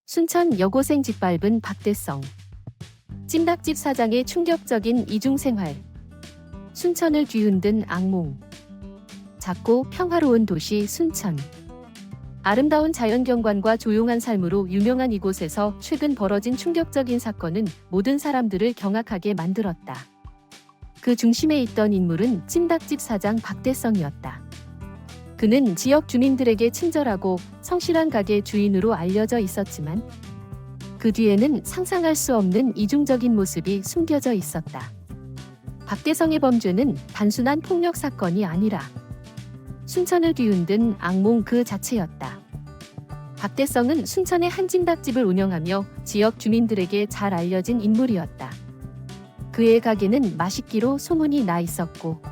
순천 여고생 짓밟은 박대성. 찜닭집 사장의 충격적인 이중생활. 순천을 뒤흔든 악몽. 작고 평화로운 도시 순천. 아름다운 자연경관과 조용한 삶으로 유명한 이곳에서 최근 벌어진 충격적인 사건은 모든 사람들을 경악하게 만들었다. 그 중심에 있던 인물은 찜닭집 사장 박대성이었다. 그는 지역 주민들에게 친절하고 성실한 가게 주인으로 알려져 있었지만 그 뒤에는 상상할 수 없는 이중적인 모습이 숨겨져 있었다. 박대성의 범죄는 단순한 폭력 사건이 아니라 순천을 뒤흔든 악몽 그 자체였다. 박대성은 순천의 한 찜닭집을 운영하며 지역 주민들에게 잘 알려진 인물이었다. 그의 가게는 맛있기로 소문이 나 있었고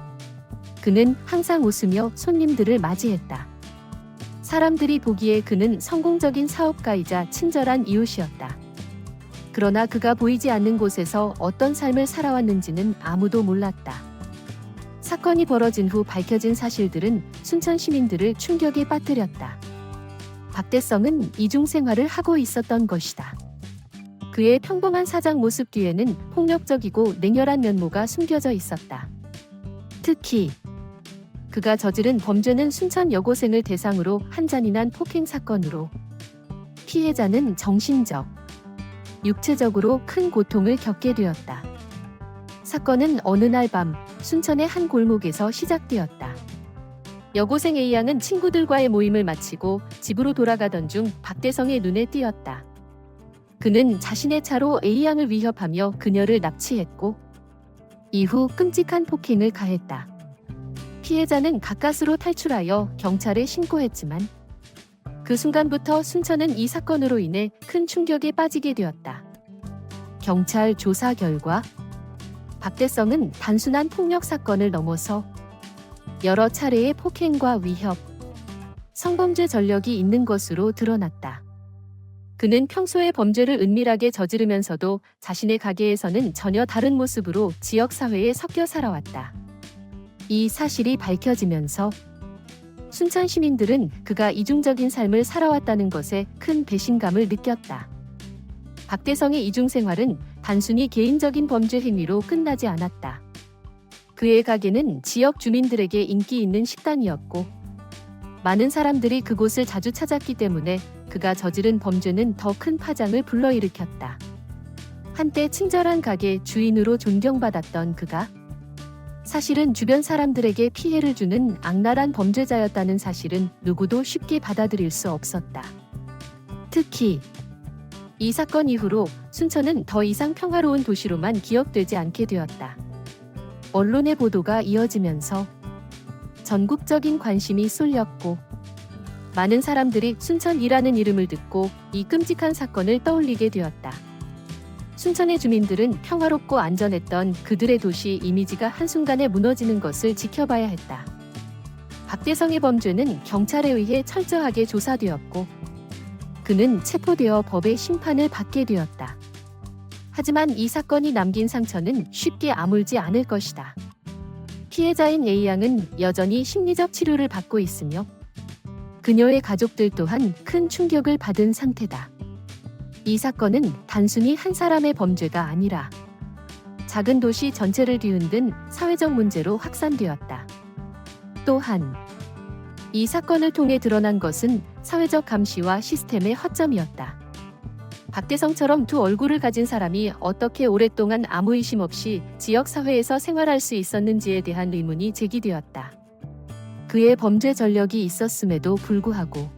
그는 항상 웃으며 손님들을 맞이했다. 사람들이 보기에 그는 성공적인 사업가이자 친절한 이웃이었다. 그러나 그가 보이지 않는 곳에서 어떤 삶을 살아왔는지는 아무도 몰랐다. 사건이 벌어진 후 밝혀진 사실들은 순천 시민들을 충격에 빠뜨렸다. 박대성은 이중생활을 하고 있었던 것이다. 그의 평범한 사장 모습 뒤에는 폭력적이고 냉혈한 면모가 숨겨져 있었다. 특히 그가 저지른 범죄는 순천 여고생을 대상으로 한 잔인한 폭행 사건으로 피해자는 정신적, 육체적으로 큰 고통을 겪게 되었다. 사건은 어느 날 밤 순천의 한 골목에서 시작되었다. 여고생 A양은 친구들과의 모임을 마치고 집으로 돌아가던 중 박대성의 눈에 띄었다. 그는 자신의 차로 A양을 위협하며 그녀를 납치했고 이후 끔찍한 폭행을 가했다. 피해자는 가까스로 탈출하여 경찰에 신고했지만 그 순간부터 순천은 이 사건으로 인해 큰 충격에 빠지게 되었다. 경찰 조사 결과 박대성은 단순한 폭력 사건을 넘어서 여러 차례의 폭행과 위협, 성범죄 전력이 있는 것으로 드러났다. 그는 평소에 범죄를 은밀하게 저지르면서도 자신의 가게에서는 전혀 다른 모습으로 지역 사회에 섞여 살아왔다. 이 사실이 밝혀지면서 순천 시민들은 그가 이중적인 삶을 살아왔다는 것에 큰 배신감을 느꼈다. 박대성의 이중생활은 단순히 개인적인 범죄 행위로 끝나지 않았다. 그의 가게는 지역 주민들에게 인기 있는 식당이었고 많은 사람들이 그곳을 자주 찾았기 때문에 그가 저지른 범죄는 더 큰 파장을 불러일으켰다. 한때 친절한 가게 주인으로 존경받았던 그가 사실은 주변 사람들에게 피해를 주는 악랄한 범죄자였다는 사실은 누구도 쉽게 받아들일 수 없었다. 특히 이 사건 이후로 순천은 더 이상 평화로운 도시로만 기억되지 않게 되었다. 언론의 보도가 이어지면서 전국적인 관심이 쏠렸고 많은 사람들이 순천이라는 이름을 듣고 이 끔찍한 사건을 떠올리게 되었다. 순천의 주민들은 평화롭고 안전했던 그들의 도시 이미지가 한순간에 무너지는 것을 지켜봐야 했다. 박대성의 범죄는 경찰에 의해 철저하게 조사되었고 그는 체포되어 법의 심판을 받게 되었다. 하지만 이 사건이 남긴 상처는 쉽게 아물지 않을 것이다. 피해자인 A양은 여전히 심리적 치료를 받고 있으며 그녀의 가족들 또한 큰 충격을 받은 상태다. 이 사건은 단순히 한 사람의 범죄가 아니라 작은 도시 전체를 뒤흔든 사회적 문제로 확산되었다. 또한 이 사건을 통해 드러난 것은 사회적 감시와 시스템의 허점이었다. 박대성처럼 두 얼굴을 가진 사람이 어떻게 오랫동안 아무 의심 없이 지역 사회에서 생활할 수 있었는지에 대한 의문이 제기되었다. 그의 범죄 전력이 있었음에도 불구하고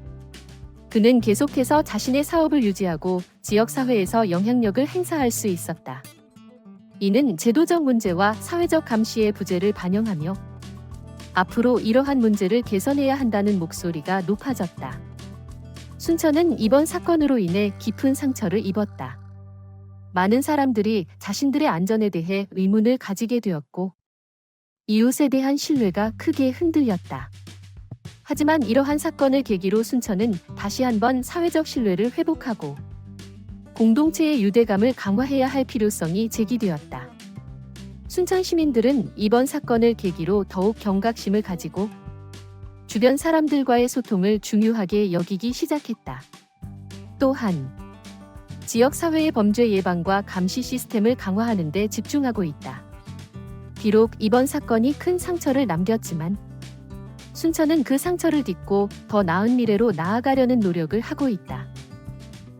그는 계속해서 자신의 사업을 유지하고 지역사회에서 영향력을 행사할 수 있었다. 이는 제도적 문제와 사회적 감시의 부재를 반영하며 앞으로 이러한 문제를 개선해야 한다는 목소리가 높아졌다. 순천은 이번 사건으로 인해 깊은 상처를 입었다. 많은 사람들이 자신들의 안전에 대해 의문을 가지게 되었고 이웃에 대한 신뢰가 크게 흔들렸다. 하지만 이러한 사건을 계기로 순천은 다시 한번 사회적 신뢰를 회복하고 공동체의 유대감을 강화해야 할 필요성이 제기되었다. 순천 시민들은 이번 사건을 계기로 더욱 경각심을 가지고 주변 사람들과의 소통을 중요하게 여기기 시작했다. 또한 지역 사회의 범죄 예방과 감시 시스템을 강화하는 데 집중하고 있다. 비록 이번 사건이 큰 상처를 남겼지만 순천은 그 상처를 딛고 더 나은 미래로 나아가려는 노력을 하고 있다.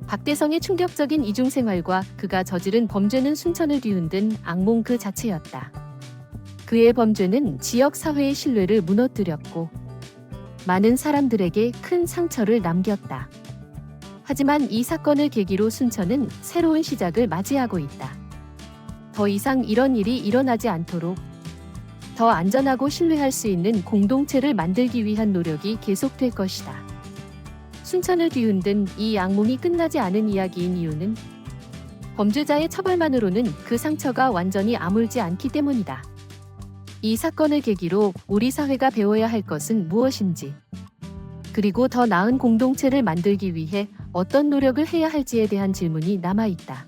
박대성의 충격적인 이중 생활과 그가 저지른 범죄는 순천을 뒤흔든 악몽 그 자체였다. 그의 범죄는 지역 사회의 신뢰를 무너뜨렸고 많은 사람들에게 큰 상처를 남겼다. 하지만 이 사건을 계기로 순천은 새로운 시작을 맞이하고 있다. 더 이상 이런 일이 일어나지 않도록 더 안전하고 신뢰할 수 있는 공동체를 만들기 위한 노력이 계속될 것이다. 순천을 뒤흔든 이 악몽이 끝나지 않은 이야기인 이유는 범죄자의 처벌만으로는 그 상처가 완전히 아물지 않기 때문이다. 이 사건을 계기로 우리 사회가 배워야 할 것은 무엇인지, 그리고 더 나은 공동체를 만들기 위해 어떤 노력을 해야 할지에 대한 질문이 남아있다.